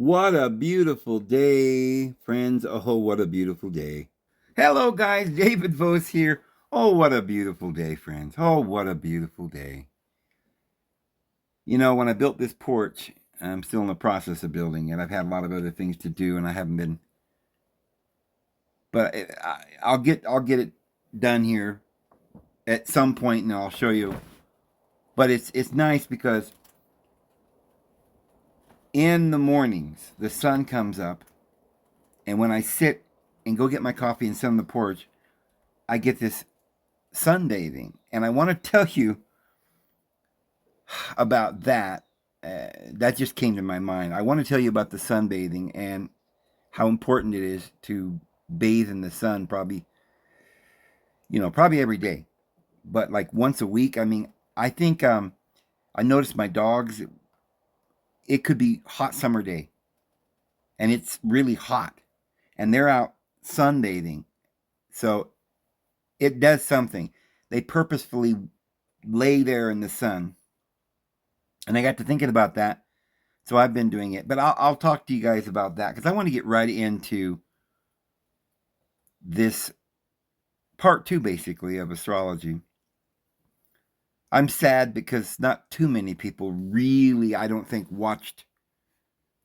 What a beautiful day, friends. Oh, what a beautiful day. Hello, guys. David Vose here. Oh, what a beautiful day, friends. Oh, what a beautiful day. You know, when I built this porch, I'm still in the process of building it. I've had a lot of other things to do, and I haven't been. But I'll get it done here at some point, and I'll show you. But it's nice because in the mornings the sun comes up, and when I sit and go get my coffee and sit on the porch, I get this sunbathing. And I want to tell you about that. That just came to my mind. I want to tell you about the sunbathing and how important it is to bathe in the sun, probably every day, but like once a week. I mean, I think I noticed my dogs, it could be hot summer day and it's really hot and they're out sunbathing. So it does something. They purposefully lay there in the sun. And I got to thinking about that. So I've been doing it. But I'll talk to you guys about that because I want to get right into this part two, basically, of astrology. I'm sad because not too many people really, I don't think, watched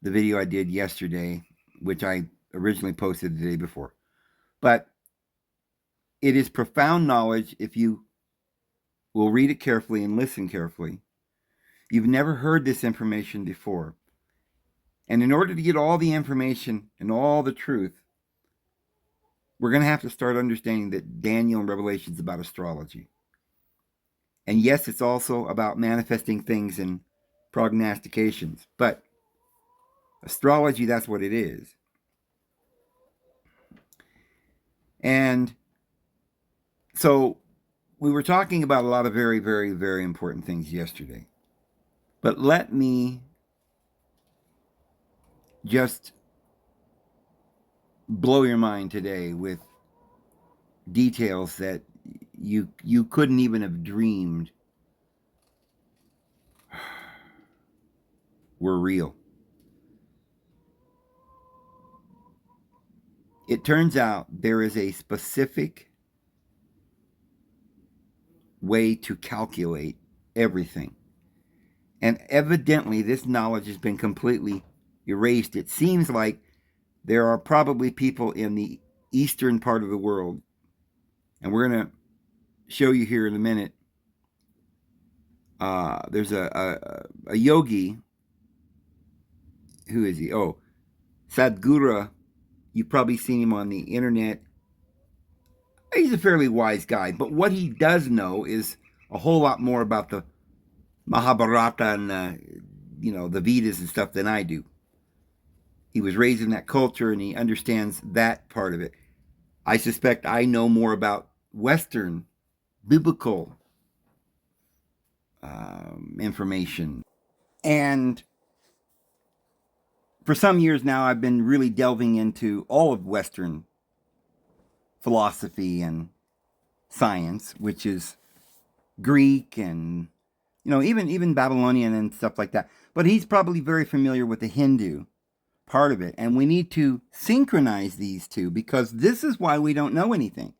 the video I did yesterday, which I originally posted the day before. But it is profound knowledge if you will read it carefully and listen carefully. You've never heard this information before. And in order to get all the information and all the truth, we're going to have to start understanding that Daniel and Revelation is about astrology. And yes, it's also about manifesting things and prognostications. But astrology, that's what it is. And so we were talking about a lot of very, very, very important things yesterday. But let me just blow your mind today with details that you couldn't even have dreamed were real. It turns out there is a specific way to calculate everything. And evidently, this knowledge has been completely erased. It seems like there are probably people in the eastern part of the world, and we're going to show you here in a minute. There's a yogi. Who is he? Oh, Sadhguru. You've probably seen him on the internet. He's a fairly wise guy, but what he does know is a whole lot more about the Mahabharata and the Vedas and stuff than I do. He was raised in that culture and he understands that part of it. I suspect I know more about Western biblical information. And for some years now, I've been really delving into all of Western philosophy and science, which is Greek and even Babylonian and stuff like that. But he's probably very familiar with the Hindu part of it. And we need to synchronize these two because this is why we don't know anything.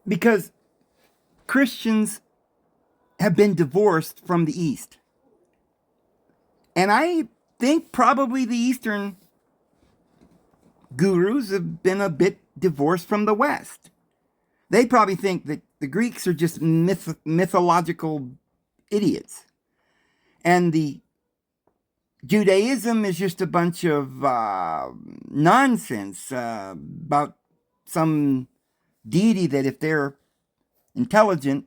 Because Christians have been divorced from the East. And I think probably the Eastern gurus have been a bit divorced from the West. They probably think that the Greeks are just mythological idiots. And the Judaism is just a bunch of nonsense about some deity that if they're intelligent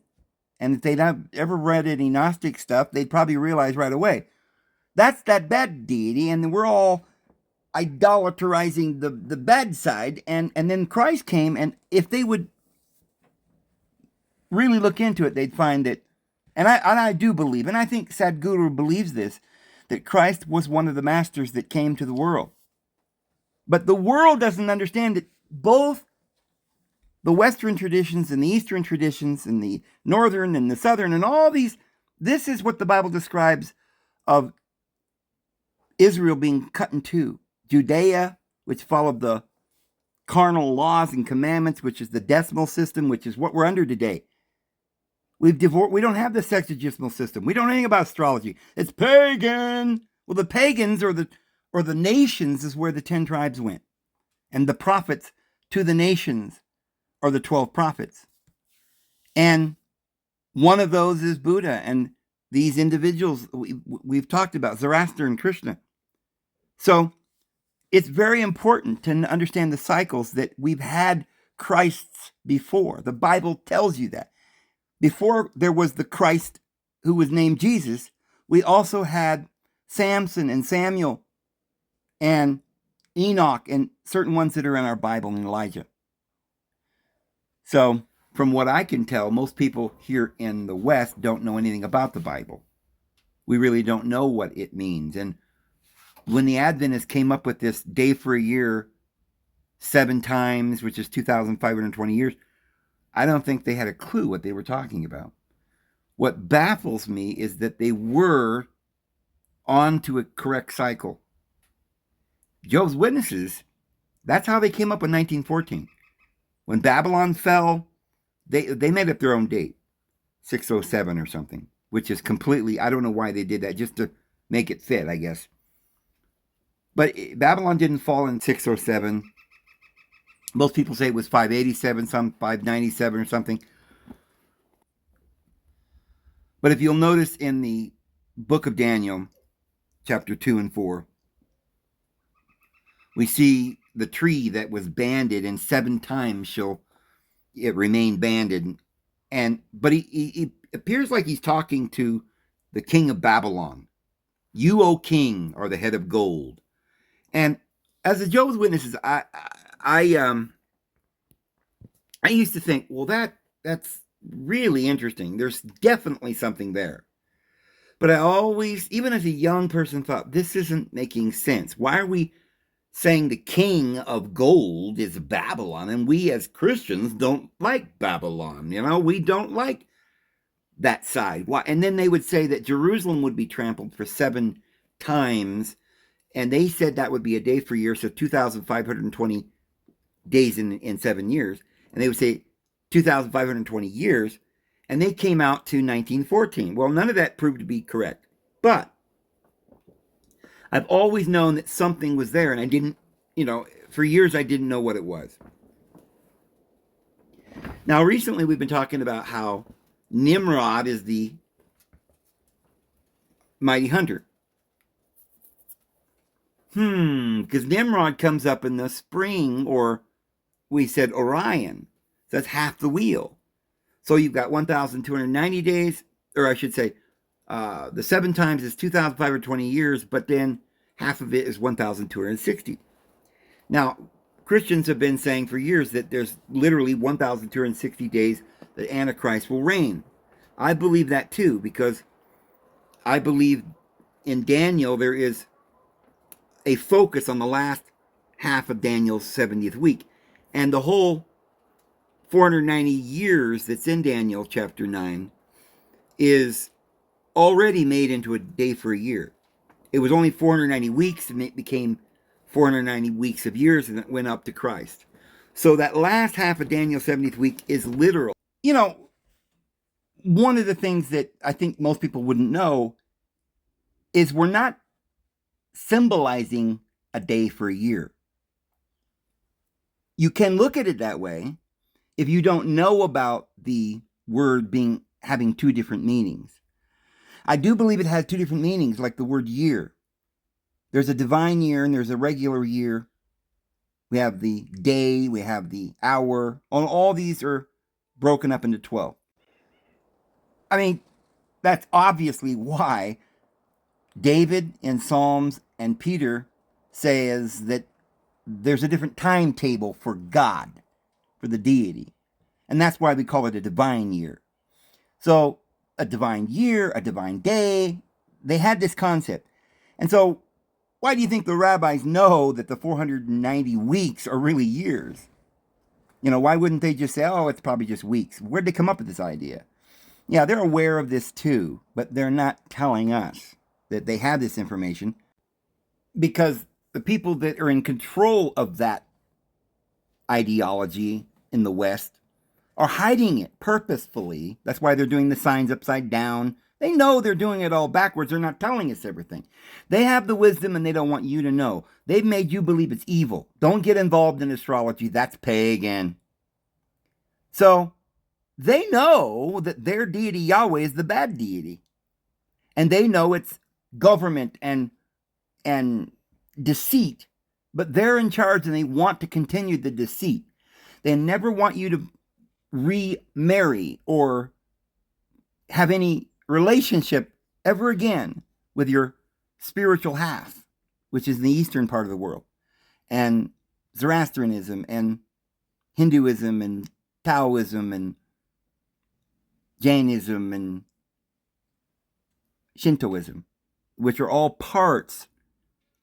and if they'd ever read any Gnostic stuff, they'd probably realize right away. That's that bad deity, and we're all idolatrizing the bad side. And then Christ came, and if they would really look into it, they'd find that, and I do believe, and I think Sadhguru believes this, that Christ was one of the masters that came to the world. But the world doesn't understand that both the Western traditions and the Eastern traditions and the Northern and the Southern and all these, this is what the Bible describes of Israel being cut in two. Judea, which followed the carnal laws and commandments, which is the decimal system, which is what we're under today. We don't have the sexagesimal system. We don't know anything about astrology. It's pagan. Well, the pagans or the nations is where the 10 tribes went. And the prophets to the nations are the 12 prophets. And one of those is Buddha. And these individuals we've talked about, Zoroaster and Krishna. So it's very important to understand the cycles that we've had Christs before. The Bible tells you that. Before there was the Christ who was named Jesus, we also had Samson and Samuel and Enoch and certain ones that are in our Bible and Elijah. So, from what I can tell, most people here in the West don't know anything about the Bible. We really don't know what it means. And when the Adventists came up with this day for a year 7 times, which is 2,520 years, I don't think they had a clue what they were talking about. What baffles me is that they were on to a correct cycle. Jehovah's Witnesses, that's how they came up with 1914. When Babylon fell, they made up their own date, 607 or something, which is completely, I don't know why they did that, just to make it fit, I guess. But Babylon didn't fall in 607. Most people say it was 587, some 597 or something. But if you'll notice in the book of Daniel, chapter 2 and 4, we see the tree that was banded, and 7 times it remain banded. But he appears like he's talking to the king of Babylon. You, O king, are the head of gold. And as a Jehovah's Witnesses, I used to think, well, that's really interesting. There's definitely something there. But I always, even as a young person, thought, this isn't making sense. Why are we saying the king of gold is Babylon, and we as Christians don't like Babylon? We don't like that side. Why? And then they would say that Jerusalem would be trampled for 7 times, and they said that would be a day for a year, so 2,520 days in 7 years. And they would say 2,520 years, and they came out to 1914. Well, none of that proved to be correct. But I've always known that something was there, and I didn't, for years I didn't know what it was. Now, recently we've been talking about how Nimrod is the mighty hunter. Because Nimrod comes up in the spring, or we said Orion. So that's half the wheel. So you've got 1,290 days, or I should say, the 7 times is 2,520 years, but then half of it is 1,260. Now, Christians have been saying for years that there's literally 1,260 days that Antichrist will reign. I believe that too, because I believe in Daniel there is a focus on the last half of Daniel's 70th week. And the whole 490 years that's in Daniel chapter 9 is already made into a day for a year. It was only 490 weeks, and it became 490 weeks of years, and it went up to Christ. So that last half of Daniel's 70th week is literal. One of the things that I think most people wouldn't know is we're not symbolizing a day for a year. You can look at it that way if you don't know about the word having 2 different meanings. I do believe it has 2 different meanings, like the word year. There's a divine year and there's a regular year. We have the day, we have the hour. All these are broken up into 12. I mean, that's obviously why David in Psalms and Peter says that there's a different timetable for God, for the deity. And that's why we call it a divine year. So a divine year, a divine day, they had this concept. And so why do you think the rabbis know that the 490 weeks are really years? Why wouldn't they just say, oh, it's probably just weeks? Where'd they come up with this idea? Yeah, they're aware of this too, but they're not telling us that they have this information, because the people that are in control of that ideology in the West are hiding it purposefully. That's why they're doing the signs upside down. They know they're doing it all backwards. They're not telling us everything. They have the wisdom and they don't want you to know. They've made you believe it's evil. Don't get involved in astrology. That's pagan. So they know that their deity Yahweh is the bad deity. And they know it's government and deceit. But they're in charge and they want to continue the deceit. They never want you to remarry or have any relationship ever again with your spiritual half, which is in the eastern part of the world, and Zoroastrianism and Hinduism and Taoism and Jainism and Shintoism, which are all parts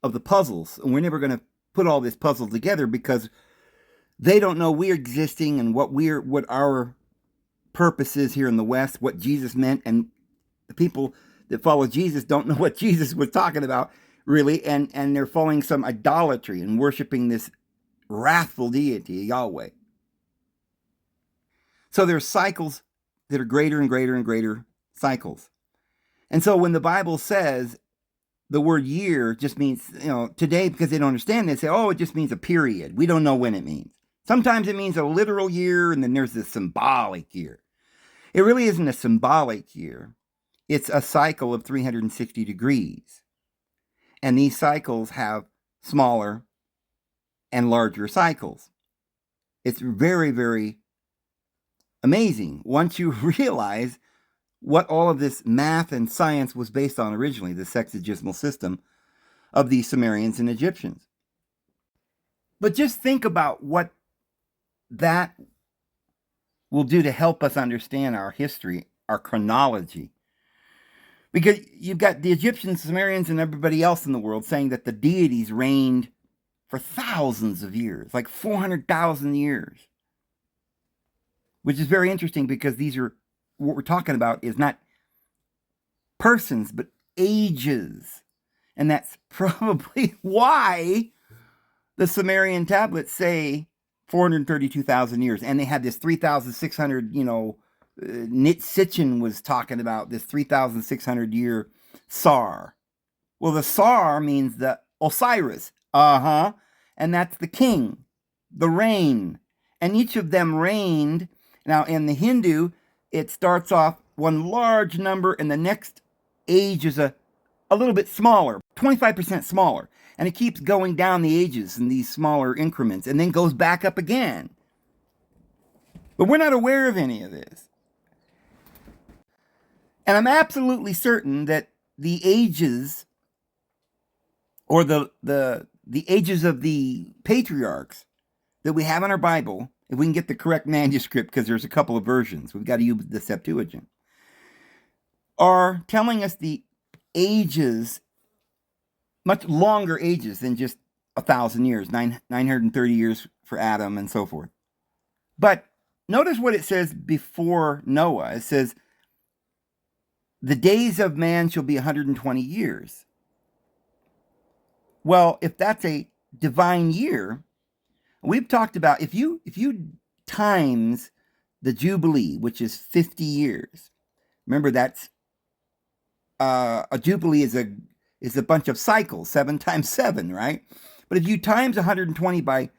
of the puzzles. And we're never going to put all this puzzle together because they don't know we're existing and what our purpose is here in the West, what Jesus meant, and the people that follow Jesus don't know what Jesus was talking about, really, and they're following some idolatry and worshiping this wrathful deity, Yahweh. So there's cycles that are greater and greater and greater cycles. And so when the Bible says the word year just means, today, because they don't understand, they say, oh, it just means a period. We don't know when it means. Sometimes it means a literal year, and then there's the symbolic year. It really isn't a symbolic year. It's a cycle of 360 degrees. And these cycles have smaller and larger cycles. It's very, very amazing once you realize what all of this math and science was based on originally, the sexagesimal system of the Sumerians and Egyptians. But just think about what that will do to help us understand our history, our chronology. Because you've got the Egyptians, Sumerians, and everybody else in the world saying that the deities reigned for thousands of years, like 400,000 years. Which is very interesting because what we're talking about is not persons, but ages. And that's probably why the Sumerian tablets say 432,000 years. And they had this 3,600, Nitsitchin was talking about this 3,600 year Sar. Well, the Sar means the Osiris. And that's the king, the reign. And each of them reigned. Now, in the Hindu, it starts off one large number, and the next age is a little bit smaller, 25% smaller. And it keeps going down the ages in these smaller increments, and then goes back up again. But we're not aware of any of this. And I'm absolutely certain that the ages, or the ages of the patriarchs that we have in our Bible, if we can get the correct manuscript, because there's a couple of versions, we've got to use the Septuagint, are telling us the ages, much longer ages than just 1,000 years, 930 years for Adam and so forth. But notice what it says before Noah. It says, the days of man shall be 120 years. Well, if that's a divine year, we've talked about if you times the Jubilee, which is 50 years. Remember, that's a Jubilee is a bunch of cycles, 7 times 7, right? But if you times 120 by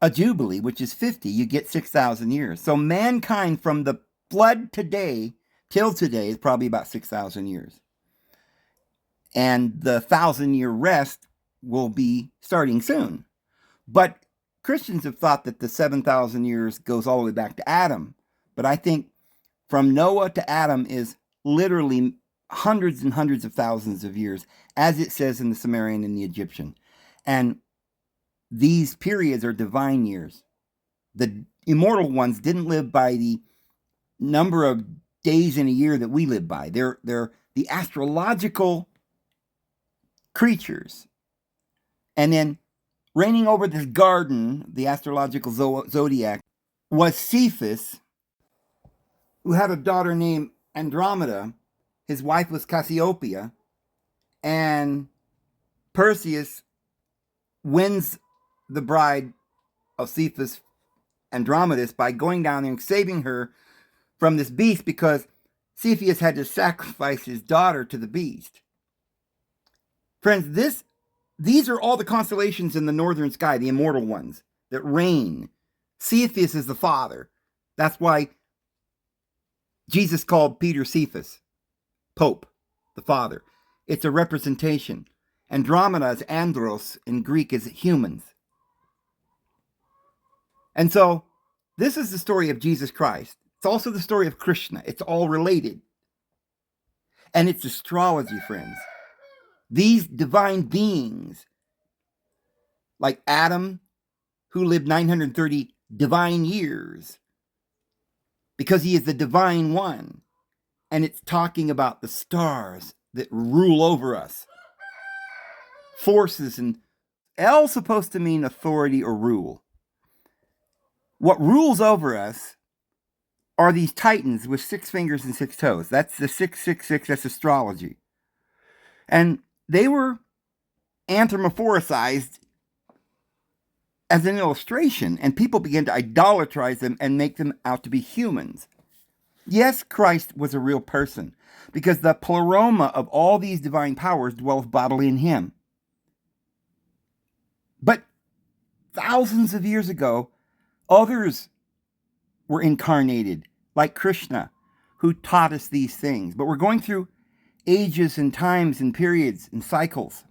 a Jubilee, which is 50, you get 6,000 years. So mankind from the flood today till today is probably about 6,000 years. And the 1,000-year rest will be starting soon. But Christians have thought that the 7,000 years goes all the way back to Adam. But I think from Noah to Adam is literally hundreds and hundreds of thousands of years, as it says in the Sumerian and the Egyptian. And these periods are divine years. The immortal ones didn't live by the number of days in a year that we live by. They're the astrological creatures. And then reigning over this garden, the astrological zodiac, was Cephas, who had a daughter named Andromeda. His wife was Cassiopeia. And Perseus wins the bride of Cephas, Andromedus, by going down there and saving her from this beast, because Cepheus had to sacrifice his daughter to the beast. Friends, these are all the constellations in the northern sky, the immortal ones that reign. Cepheus is the father. That's why Jesus called Peter Cephas, Pope, the father. It's a representation. Andromeda is andros in Greek, is humans. And so this is the story of Jesus Christ. It's also the story of Krishna. It's all related. And it's astrology, friends. These divine beings, like Adam, who lived 930 divine years, because he is the divine one. And it's talking about the stars that rule over us. Forces, and L supposed to mean authority or rule. What rules over us are these titans with 6 fingers and 6 toes. That's the 666, that's astrology. And they were anthropomorphized as an illustration, and people began to idolatrize them and make them out to be humans. Yes, Christ was a real person, because the pleroma of all these divine powers dwells bodily in him. But thousands of years ago, others were incarnated, like Krishna, who taught us these things. But we're going through ages and times and periods and cycles.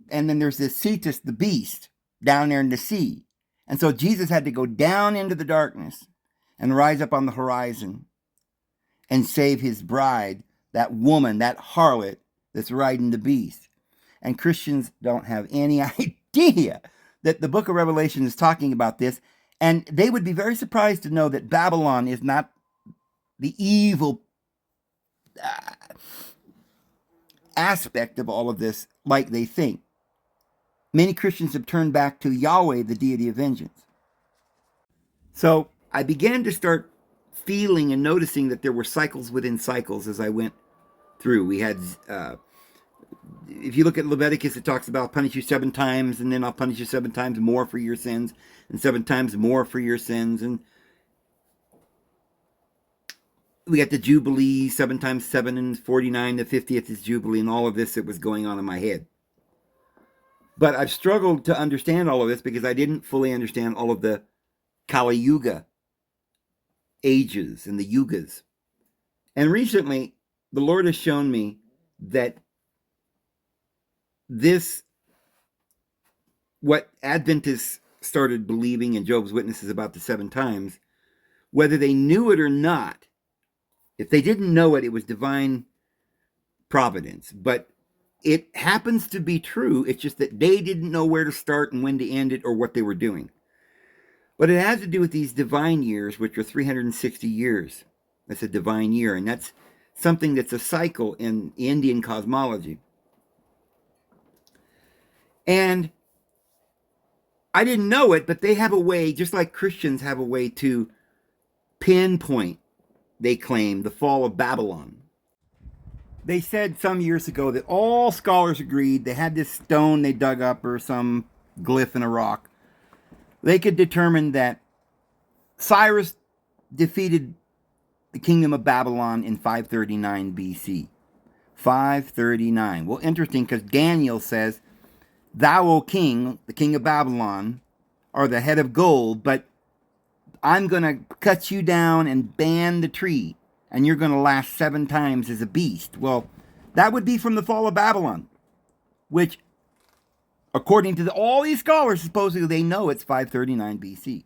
And then there's this Cetus, the beast, down there in the sea. And so Jesus had to go down into the darkness and rise up on the horizon and save his bride, that woman, that harlot that's riding the beast. And Christians don't have any idea that the book of Revelation is talking about this. And they would be very surprised to know that Babylon is not the evil aspect of all of this like they think. Many Christians have turned back to Yahweh, the deity of vengeance. So I began to start feeling and noticing that there were cycles within cycles as I went through. We had, if you look at Leviticus, it talks about punish you 7 times, and then I'll punish you 7 times more for your sins, and 7 times more for your sins. And we got the Jubilee, 7 times 7 and 49, the 50th is Jubilee, and all of this that was going on in my head. But I've struggled to understand all of this because I didn't fully understand all of the Kali Yuga ages and the yugas. And recently, the Lord has shown me that this, what Adventists started believing in Jehovah's Witnesses about the 7 times, whether they knew it or not, if they didn't know it, it was divine providence. But it happens to be true. It's just that they didn't know where to start and when to end it or what they were doing. But it has to do with these divine years, which are 360 years. That's a divine year. And that's something that's a cycle in Indian cosmology. And I didn't know it, but they have a way, just like Christians have a way to pinpoint, they claim, the fall of Babylon. They said some years ago that all scholars agreed they had this stone they dug up or some glyph in a rock. They could determine that Cyrus defeated the kingdom of Babylon in 539 BC. 539. Well, interesting, because Daniel says, "Thou, O king, the king of Babylon, are the head of gold, but I'm going to cut you down and ban the tree, and you're going to last 7 times as a beast." Well, that would be from the fall of Babylon, which, according to all these scholars, supposedly they know it's 539 BC.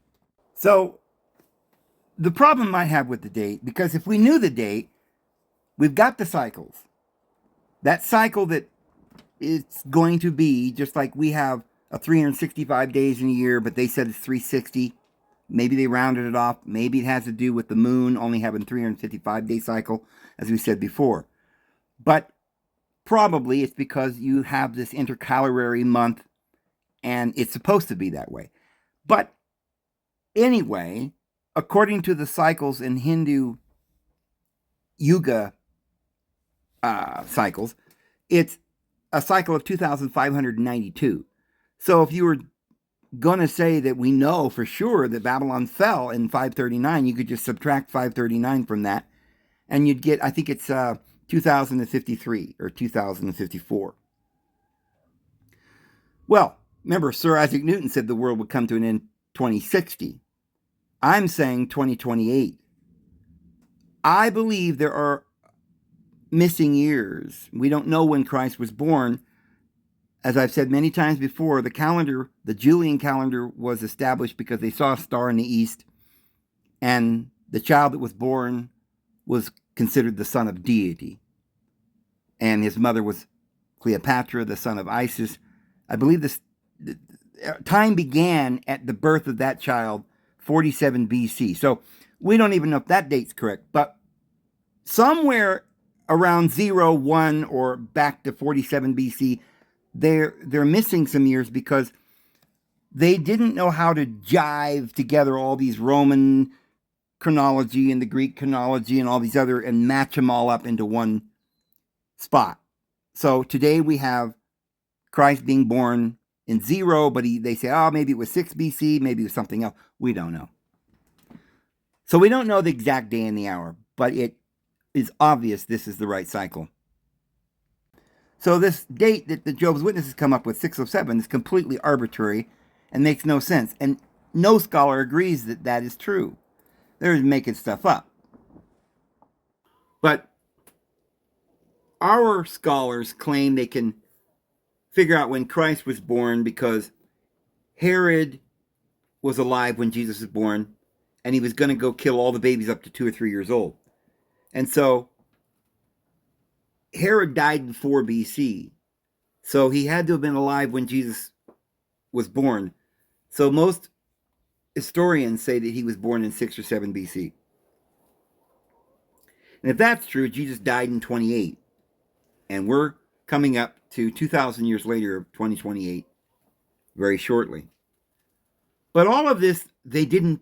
So the problem I have with the date, because if we knew the date, we've got the cycles. That cycle that it's going to be, just like we have a 365 days in a year, but they said it's 360. Maybe they rounded it off. Maybe it has to do with the moon only having 355-day cycle, as we said before. But probably it's because you have this intercalary month, and it's supposed to be that way. But anyway, according to the cycles in Hindu Yuga cycles, it's a cycle of 2,592. So if you were going to say that we know for sure that Babylon fell in 539, you could just subtract 539 from that, and you'd get, I think it's 2053 or 2054. Well, remember, Sir Isaac Newton said the world would come to an end 2060. I'm saying 2028. I believe there are missing years. We don't know when Christ was born. As I've said many times before, the calendar, the Julian calendar, was established because they saw a star in the east, and the child that was born was considered the son of deity. And his mother was Cleopatra, the son of Isis. I believe this time began at the birth of that child, 47 BC. So we don't even know if that date's correct, but somewhere around 0, 1, or back to 47 BC, they're missing some years because they didn't know how to jive together all these Roman chronology and the Greek chronology and all these other and match them all up into one spot. So today we have Christ being born in 0, but they say, oh, maybe it was 6 BC, maybe it was something else. We don't know. So we don't know the exact day and the hour, but it is obvious this is the right cycle. So this date that the Jehovah's Witnesses come up with, 607, is completely arbitrary and makes no sense. And no scholar agrees that that is true. They're making stuff up. But our scholars claim they can figure out when Christ was born because Herod was alive when Jesus was born, and he was going to go kill all the babies up to 2 or 3 years old. And so Herod died in 4 BC. So he had to have been alive when Jesus was born. So most historians say that he was born in 6 or 7 BC. And if that's true, Jesus died in 28. And we're coming up to 2,000 years later of 2028 very shortly. But all of this, they didn't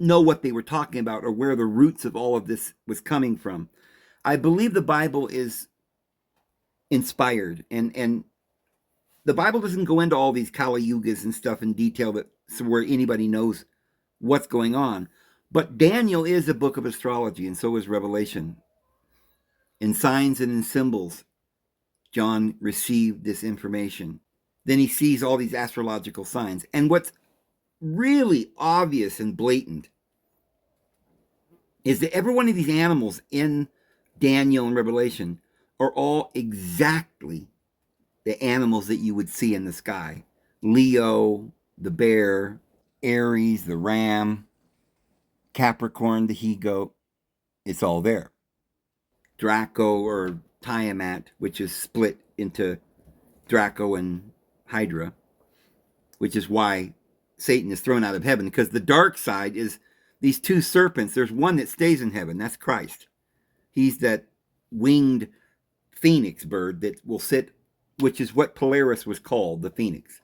know what they were talking about or where the roots of all of this was coming from. I believe the Bible is inspired, and the Bible doesn't go into all these Kali Yugas and stuff in detail that so where anybody knows what's going on. But Daniel is a book of astrology, and so is Revelation. In signs and in symbols, John received this information. Then he sees all these astrological signs. And what's really obvious and blatant is that every one of these animals in Daniel and Revelation are all exactly the animals that you would see in the sky. Leo, the bear; Aries, the ram; Capricorn, the he-goat. It's all there. Draco or Tiamat, which is split into Draco and Hydra, which is why Satan is thrown out of heaven, because the dark side is these 2 serpents. There's one that stays in heaven. That's Christ. He's that winged phoenix bird that will sit, which is what Polaris was called, the phoenix.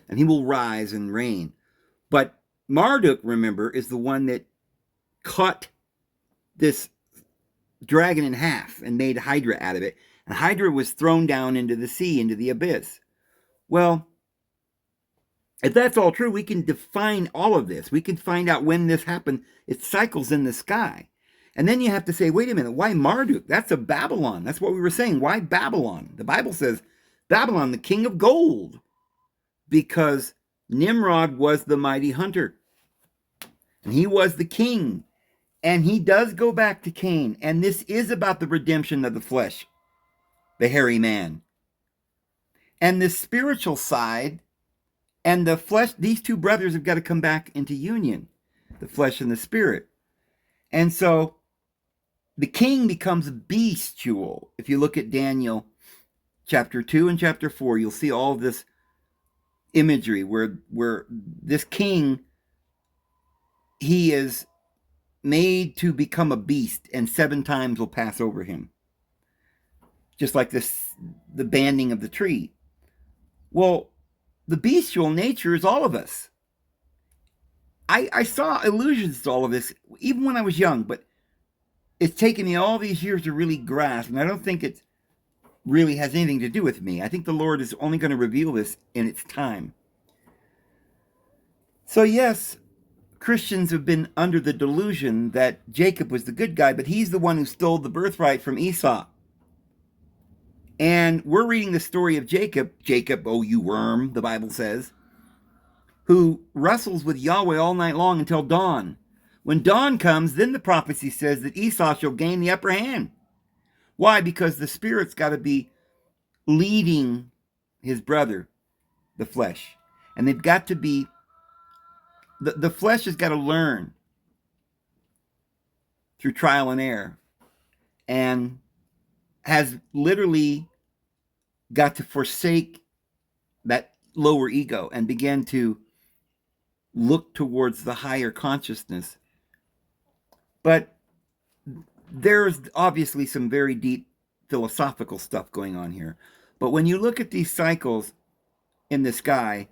And he will rise and reign. But Marduk, remember, is the one that cut this dragon in half and made Hydra out of it. And Hydra was thrown down into the sea, into the abyss. Well, if that's all true, we can define all of this. We can find out when this happened. It cycles in the sky. And then you have to say, wait a minute, why Marduk? That's a Babylon. That's what we were saying. Why Babylon? The Bible says Babylon, the king of gold, because Nimrod was the mighty hunter. And he was the king. And he does go back to Cain. And this is about the redemption of the flesh, the hairy man. And the spiritual side and the flesh, these 2 brothers have got to come back into union, the flesh and the spirit. And so the king becomes bestial. If you look at Daniel chapter 2 and chapter 4, you'll see all this imagery where this king, he is made to become a beast, and 7 times will pass over him. Just like this, the banding of the tree. Well, the bestial nature is all of us. I saw allusions to all of this even when I was young, but it's taken me all these years to really grasp, and I don't think it really has anything to do with me. I think the Lord is only going to reveal this in its time. So yes, Christians have been under the delusion that Jacob was the good guy, but he's the one who stole the birthright from Esau. And we're reading the story of Jacob, oh you worm, the Bible says, who wrestles with Yahweh all night long until dawn. When dawn comes, then the prophecy says that Esau shall gain the upper hand. Why? Because the spirit's got to be leading his brother, the flesh. And they've got to be, the flesh has got to learn through trial and error, and has literally got to forsake that lower ego and begin to look towards the higher consciousness. But there's obviously some very deep philosophical stuff going on here. But when you look at these cycles in the sky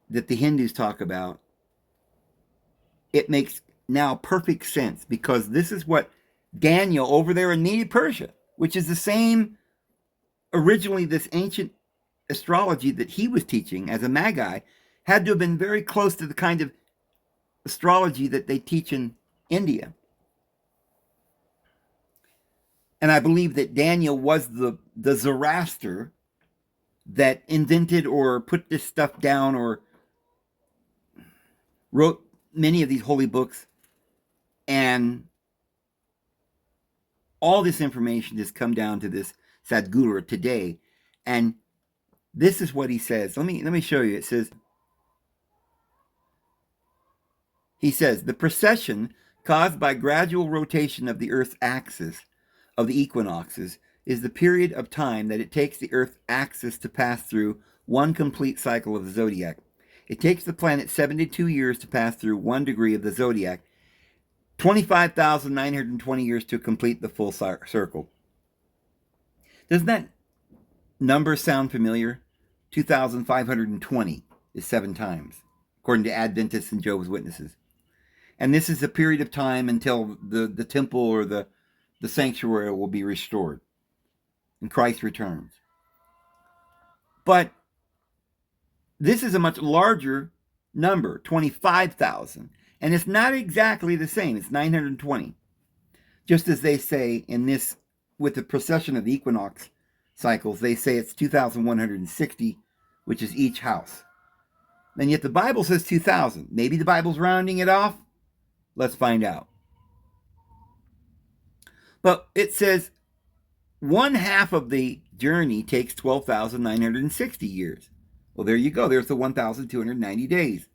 that the Hindus talk about, it makes now perfect sense, because this is what Daniel over there in Media Persia, which is the same, originally this ancient astrology that he was teaching as a magi, had to have been very close to the kind of astrology that they teach in India. And I believe that Daniel was the Zoroaster that invented or put this stuff down or wrote many of these holy books. And all this information has come down to this Sadhguru today. And this is what he says. Let me show you. It says, he says, the precession caused by gradual rotation of the Earth's axis of the equinoxes is the period of time that it takes the Earth's axis to pass through one complete cycle of the zodiac. It takes the planet 72 years to pass through 1 degree of the zodiac, 25,920 years to complete the full circle. Doesn't that number sound familiar? 2,520 is 7 times, according to Adventists and Jehovah's Witnesses. And this is a period of time until the temple or the sanctuary will be restored and Christ returns. But this is a much larger number, 25,000. And it's not exactly the same. It's 920. Just as they say in this, with the precession of the equinox cycles, they say it's 2,160, which is each house. And yet the Bible says 2,000. Maybe the Bible's rounding it off. Let's find out. But it says 1/2 of the journey takes 12,960 years. Well, there you go. There's the 1,290 days.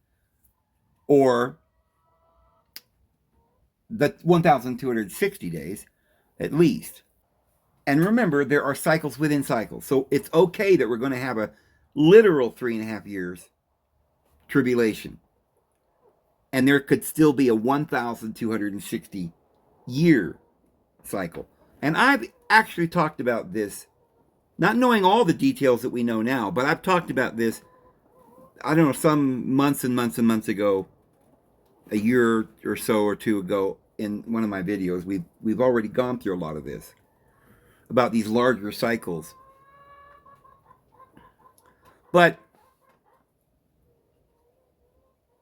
Or the 1,260 days, at least. And remember, there are cycles within cycles. So it's okay that we're going to have a literal 3.5 years tribulation. And there could still be a 1,260 year cycle. And I've actually talked about this, not knowing all the details that we know now, but I've talked about this, I don't know, some months and months and months ago, a year or so or two ago, in one of my videos. We've already gone through a lot of this, about these larger cycles. But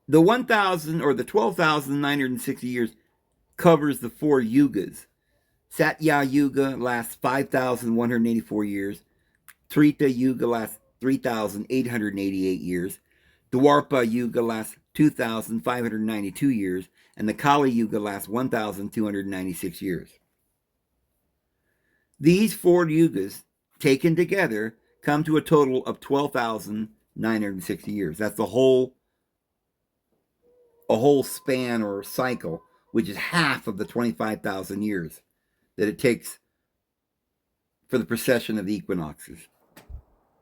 the 1,000 or the 12,960 years covers the 4 yugas. Satya Yuga lasts 5,184 years. Treta Yuga lasts 3,888 years. Dwarpa Yuga lasts 2,592 years. And the Kali Yuga lasts 1,296 years. These 4 yugas, taken together, come to a total of 12,960 years. That's a whole span or cycle, which is half of the 25,000 years that it takes for the precession of the equinoxes.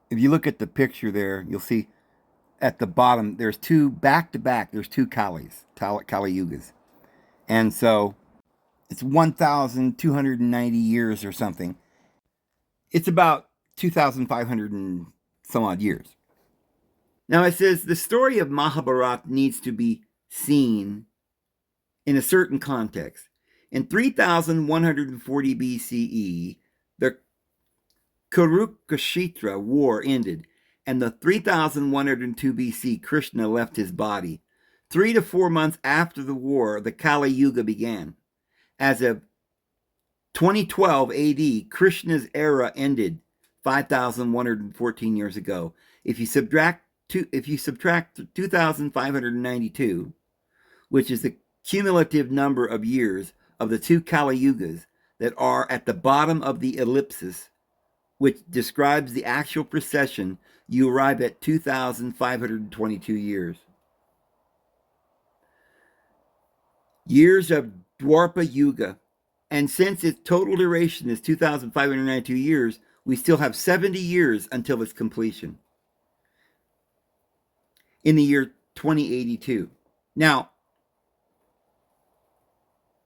If you look at the picture there, you'll see at the bottom, there's 2 back-to-back, there's 2 Kali Yugas. And so it's 1,290 years or something. It's about 2,500 and some odd years. Now it says the story of Mahabharata needs to be seen in a certain context. In 3,140 BCE, the Kurukshetra war ended, and the 3102 BC, Krishna left his body. 3 to 4 months after the war, the Kali Yuga began. As of 2012 AD, Krishna's era ended 5,114 years ago. If you subtract 2,592, which is the cumulative number of years of the two Kali Yugas that are at the bottom of the ellipsis, which describes the actual precession, you arrive at 2,522 years. Years of Dwapara Yuga. And since its total duration is 2,592 years, we still have 70 years until its completion. In the year 2082. Now,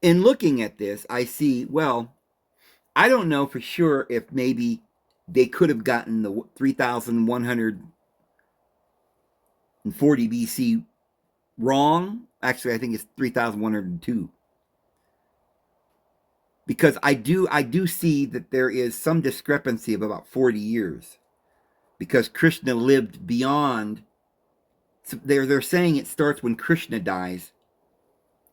in looking at this, I see, well, I don't know for sure if maybe they could have gotten the 3,140 BC wrong. Actually, I think it's 3,102. Because I do see that there is some discrepancy of about 40 years. Because Krishna lived beyond. So they're saying it starts when Krishna dies,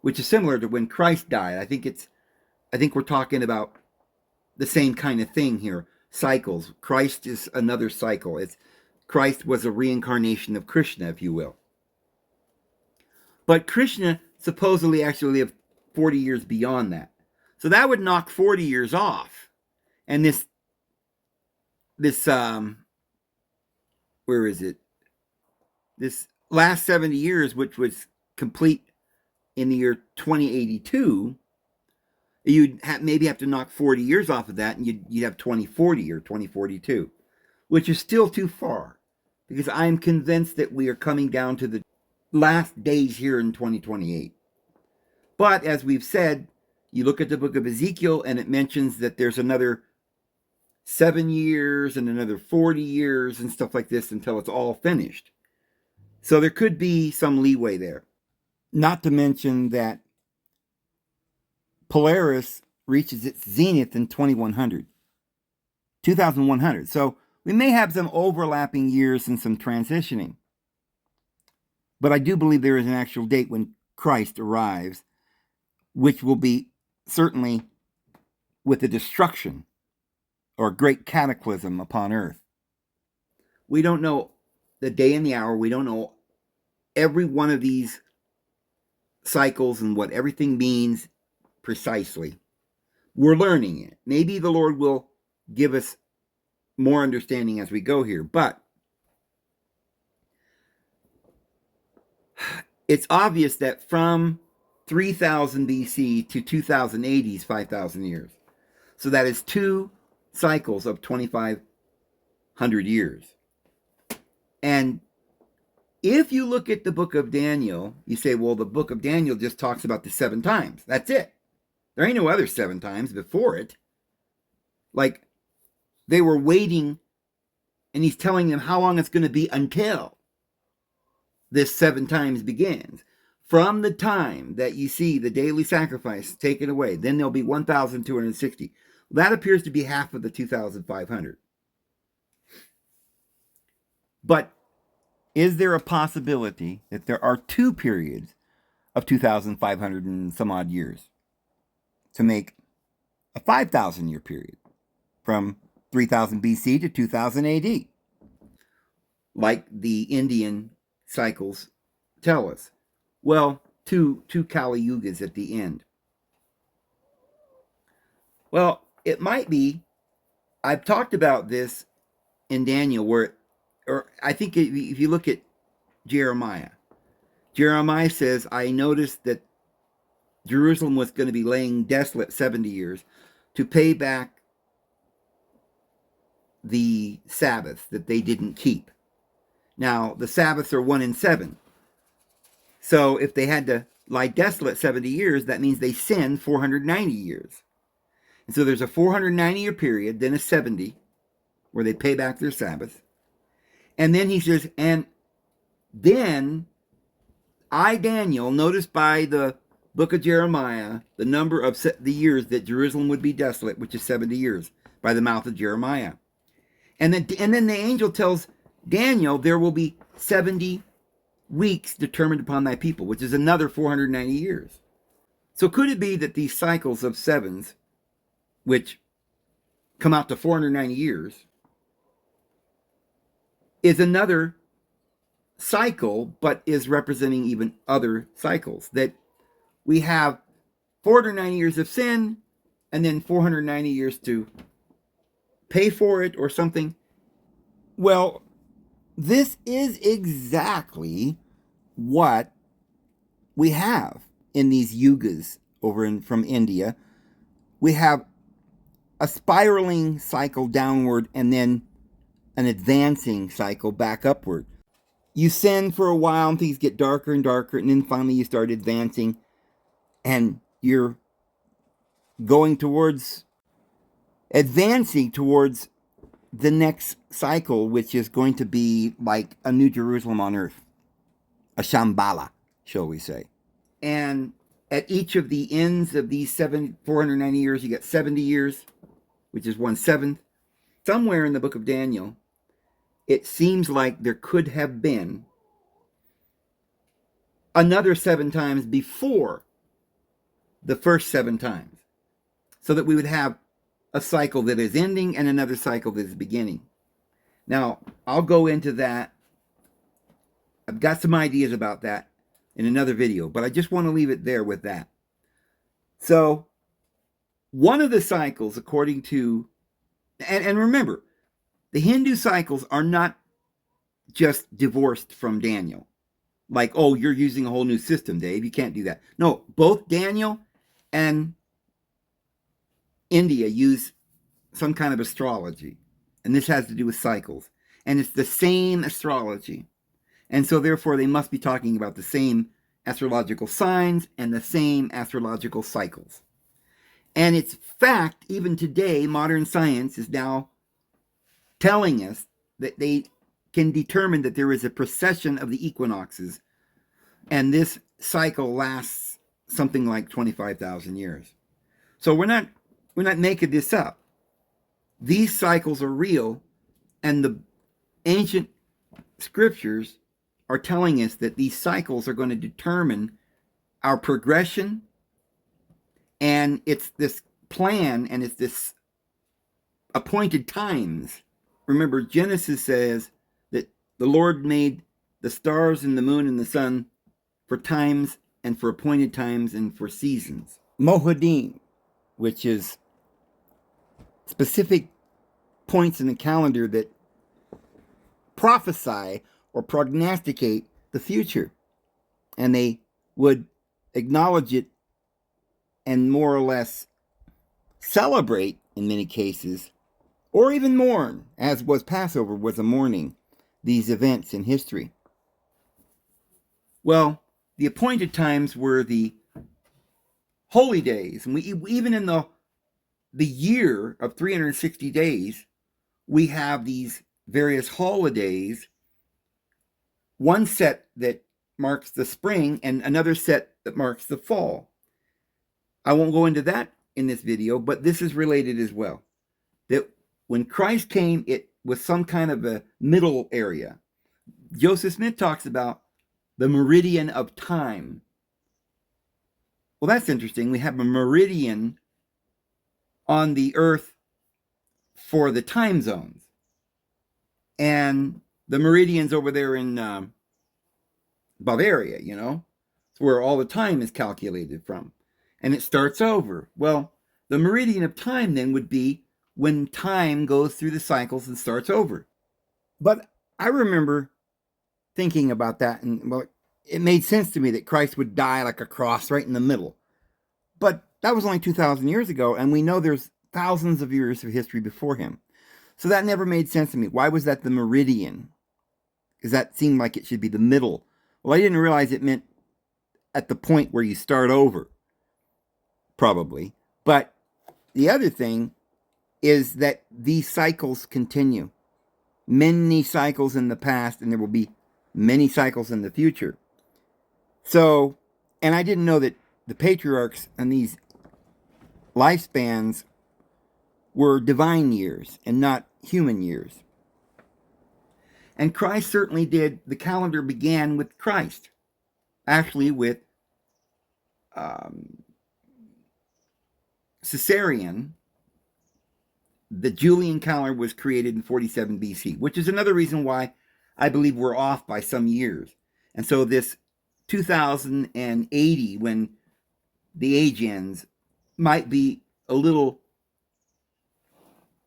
which is similar to when Christ died. I think we're talking about the same kind of thing here. Cycles. Christ is another cycle. Christ was a reincarnation of Krishna, if you will. But Krishna supposedly actually lived 40 years beyond that. So that would knock 40 years off. And this where is it? This last 70 years, which was complete in the year 2082, you'd maybe have to knock 40 years off of that, and you'd have 2040 or 2042, which is still too far, because I am convinced that we are coming down to the last days here in 2028. But as we've said, you look at the book of Ezekiel, and it mentions that there's another 7 years and another 40 years and stuff like this until it's all finished. So there could be some leeway there. Not to mention that Polaris reaches its zenith in 2100. So we may have some overlapping years and some transitioning. But I do believe there is an actual date when Christ arrives, which will be certainly with the destruction or great cataclysm upon earth. We don't know the day and the hour. We don't know every one of these cycles and what everything means precisely. We're learning it. Maybe the Lord will give us more understanding as we go here, but it's obvious that from 3000 BC to 2080 is 5,000 years. So that is 2 cycles of 2,500 years. And if you look at the book of Daniel, you say, well, the book of Daniel just talks about the 7 times. That's it. There ain't no other 7 times before it. Like, they were waiting, and he's telling them how long it's going to be until this 7 times begins. From the time that you see the daily sacrifice taken away, then there'll be 1,260. That appears to be half of the 2,500. But is there a possibility that there are 2 periods of 2,500 and some odd years to make a 5,000 year period from 3,000 BC to 2,000 AD? Like the Indian cycles tell us. Well, two Kali Yugas at the end. Well, it might be. I've talked about this in Daniel, or I think if you look at Jeremiah says, I noticed that Jerusalem was going to be laying desolate 70 years to pay back the Sabbath that they didn't keep. Now, the Sabbaths are 1 in 7. So if they had to lie desolate 70 years, that means they sinned 490 years. And so there's a 490-year period, then a 70, where they pay back their Sabbath. And then he says, and then I, Daniel, noticed by the book of Jeremiah the number of the years that Jerusalem would be desolate, which is 70 years, by the mouth of Jeremiah. And then the angel tells Daniel, there will be 70 weeks determined upon thy people, which is another 490 years. So could it be that these cycles of sevens, which come out to 490 years, is another cycle, but is representing even other cycles? That we have 490 years of sin, and then 490 years to pay for it or something. Well, this is exactly what we have in these yugas from India. We have a spiraling cycle downward and then an advancing cycle back upward. You sin for a while and things get darker and darker, and then finally you start advancing and you're advancing towards the next cycle, which is going to be like a New Jerusalem on earth, a Shambhala, shall we say. And at each of the ends of these 490 years, you get 70 years, which is 1/7. Somewhere in the book of Daniel, it seems like there could have been another 7 times before the first 7 times, so that we would have a cycle that is ending and another cycle that is beginning. Now, I'll go into that. I've got some ideas about that in another video, but I just want to leave it there with that. So, one of the cycles, according to, and remember, the Hindu cycles are not just divorced from Daniel. Like, oh, you're using a whole new system, Dave. You can't do that. No, both Daniel and India use some kind of astrology, and this has to do with cycles, and it's the same astrology, and so therefore they must be talking about the same astrological signs and the same astrological cycles. And it's fact, even today, modern science is now telling us that they can determine that there is a precession of the equinoxes, and this cycle lasts something like 25,000 years. So we're not making this up. These cycles are real, and the ancient scriptures are telling us that these cycles are going to determine our progression, and it's this plan, and it's this appointed times. Remember, Genesis says that the Lord made the stars and the moon and the sun for times and for appointed times and for seasons. Mohadim, which is specific points in the calendar that prophesy or prognosticate the future. And they would acknowledge it and more or less celebrate, in many cases, or even mourn, as was Passover was a mourning, these events in history. Well, the appointed times were the holy days. And we even in the year of 360 days, we have these various holidays, one set that marks the spring and another set that marks the fall. I won't go into that in this video, but this is related as well. That when Christ came, it was some kind of a middle area. Joseph Smith talks about the meridian of time. Well, that's interesting. We have a meridian on the earth for the time zones. And the meridian's over there in Bavaria, you know. It's where all the time is calculated from. And it starts over. Well, the meridian of time then would be when time goes through the cycles and starts over. But I remember thinking about that, and well, it made sense to me that Christ would die like a cross right in the middle. But that was only 2,000 years ago, and we know there's thousands of years of history before him. So that never made sense to me. Why was that the meridian? Because that seemed like it should be the middle. Well, I didn't realize it meant at the point where you start over, probably. But the other thing is that these cycles continue. Many cycles in the past, and there will be many cycles in the future. So, and I didn't know that the patriarchs and these lifespans were divine years and not human years. And Christ certainly did. The calendar began with Christ, actually with Caesarian. The Julian calendar was created in 47 BC, which is another reason why I believe we're off by some years. And so this 2080, when the age ends, might be a little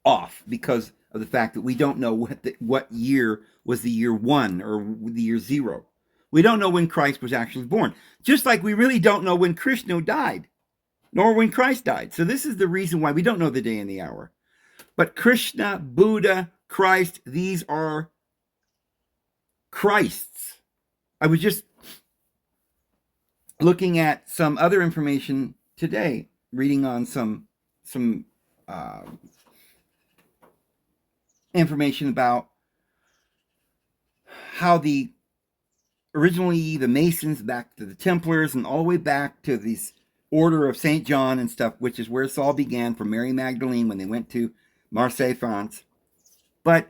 off because of the fact that we don't know what year was the year 1 or the year 0. We don't know when Christ was actually born, just like we really don't know when Krishna died, nor when Christ died. So this is the reason why we don't know the day and the hour. But Krishna, Buddha, Christ, these are Christs. I was just looking at some other information today, reading on some information about how originally the Masons, back to the Templars, and all the way back to this Order of St. John and stuff, which is where this all began, from Mary Magdalene when they went to Marseille, France. But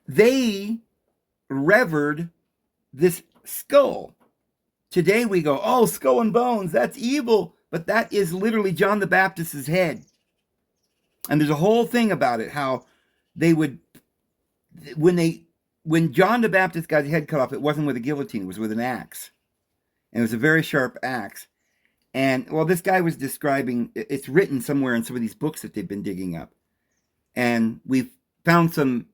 they revered this skull. Today we go, oh, skull and bones, that's evil. But that is literally John the Baptist's head. And there's a whole thing about it, how they would, when John the Baptist got his head cut off, it wasn't with a guillotine, it was with an axe. And it was a very sharp axe. And, well, this guy was describing, it's written somewhere in some of these books that they've been digging up. And we've found some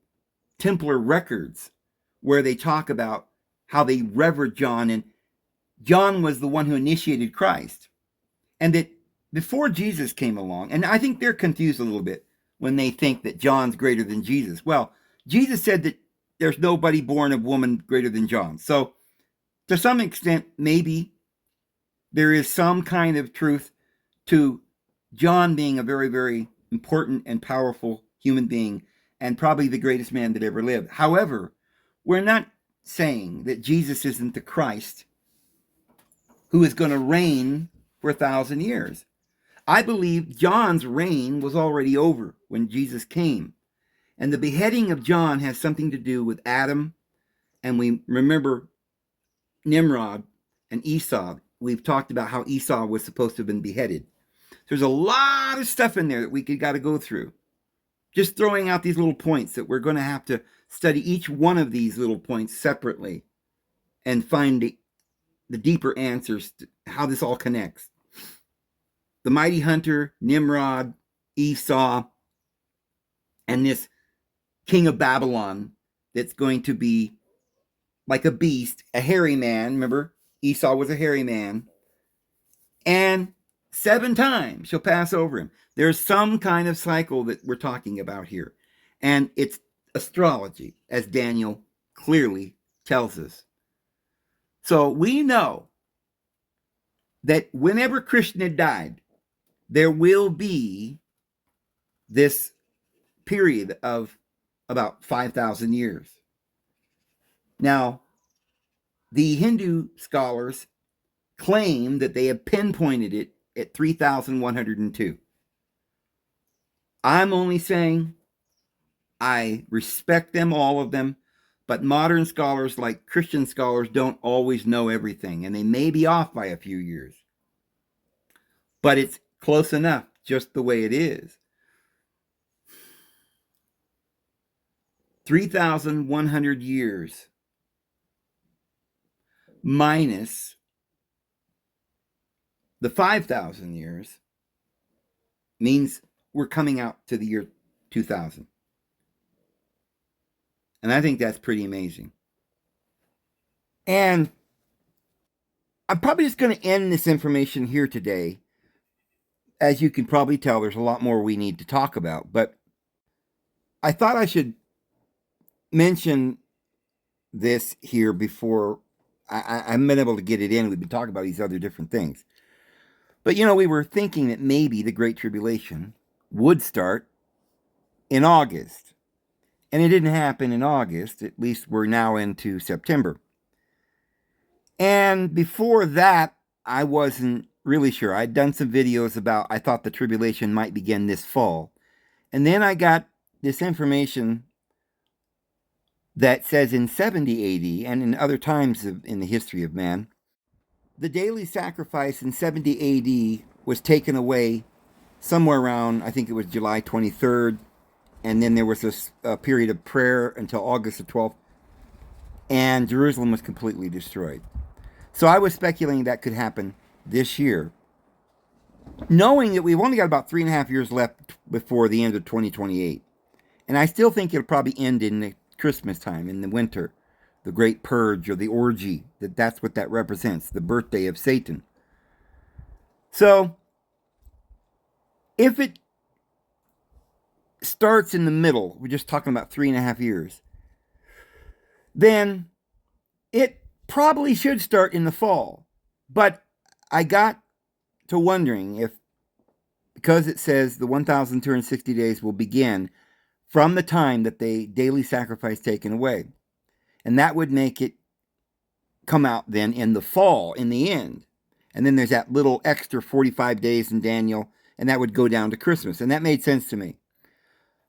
Templar records where they talk about how they revered John, and John was the one who initiated Christ. And that before Jesus came along, and I think they're confused a little bit when they think that John's greater than Jesus. Well, Jesus said that there's nobody born of woman greater than John. So to some extent, maybe there is some kind of truth to John being a very, very important and powerful human being, and probably the greatest man that ever lived. However, we're not saying that Jesus isn't the Christ who is going to reign for 1,000 years. I believe John's reign was already over when Jesus came. And the beheading of John has something to do with Adam. And we remember Nimrod and Esau. We've talked about how Esau was supposed to have been beheaded. There's a lot of stuff in there that we got to go through. Just throwing out these little points that we're going to have to study each one of these little points separately and find the deeper answers to how this all connects. The mighty hunter, Nimrod, Esau, and this king of Babylon that's going to be like a beast, a hairy man. Remember, Esau was a hairy man. And 7 times she'll pass over him. There's some kind of cycle that we're talking about here. And it's astrology, as Daniel clearly tells us. So we know that whenever Krishna died, there will be this period of about 5,000 years. Now, the Hindu scholars claim that they have pinpointed it at 3,102. I'm only saying I respect them, all of them, but modern scholars, like Christian scholars, don't always know everything, and they may be off by a few years. But it's close enough, just the way it is. 3,100 years minus the 5,000 years means we're coming out to the year 2000. And I think that's pretty amazing. And I'm probably just going to end this information here today. As you can probably tell, there's a lot more we need to talk about. But I thought I should mention this here before I've been able to get it in. We've been talking about these other different things. But, we were thinking that maybe the Great Tribulation would start in August. And it didn't happen in August. At least we're now into September. And before that, I wasn't really sure. I'd done some videos about, I thought the tribulation might begin this fall. And then I got this information that says in 70 AD and in other times in the history of man, the daily sacrifice in 70 AD was taken away somewhere around, I think it was July 23rd, and then there was a period of prayer until August the 12th, and Jerusalem was completely destroyed. So I was speculating that could happen this year, knowing that we've only got about 3.5 years left before the end of 2028. And I still think it'll probably end in the Christmas time, in the winter, the great purge or the orgy. That's what that represents, the birthday of Satan. So, if it starts in the middle, we're just talking about 3.5 years, then it probably should start in the fall. But I got to wondering if, because it says the 1,260 days will begin from the time that the daily sacrifice taken away, and that would make it come out then in the fall, in the end. And then there's that little extra 45 days in Daniel, and that would go down to Christmas. And that made sense to me.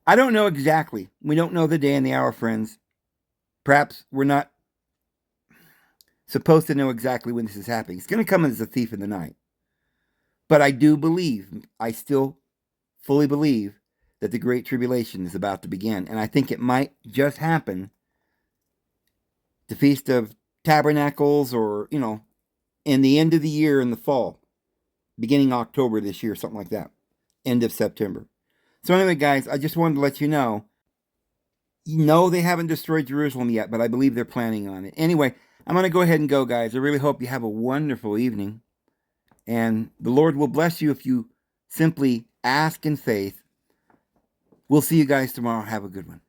I don't know exactly. We don't know the day and the hour, friends. Perhaps we're not supposed to know exactly when this is happening. It's going to come as a thief in the night. But I do believe, I still fully believe, that the Great Tribulation is about to begin. And I think it might just happen the Feast of Tabernacles, or, in the end of the year in the fall, beginning October this year, something like that, end of September. So anyway, guys, I just wanted to let you know, they haven't destroyed Jerusalem yet, but I believe they're planning on it. Anyway, I'm going to go ahead and go, guys. I really hope you have a wonderful evening, and the Lord will bless you if you simply ask in faith. We'll see you guys tomorrow. Have a good one.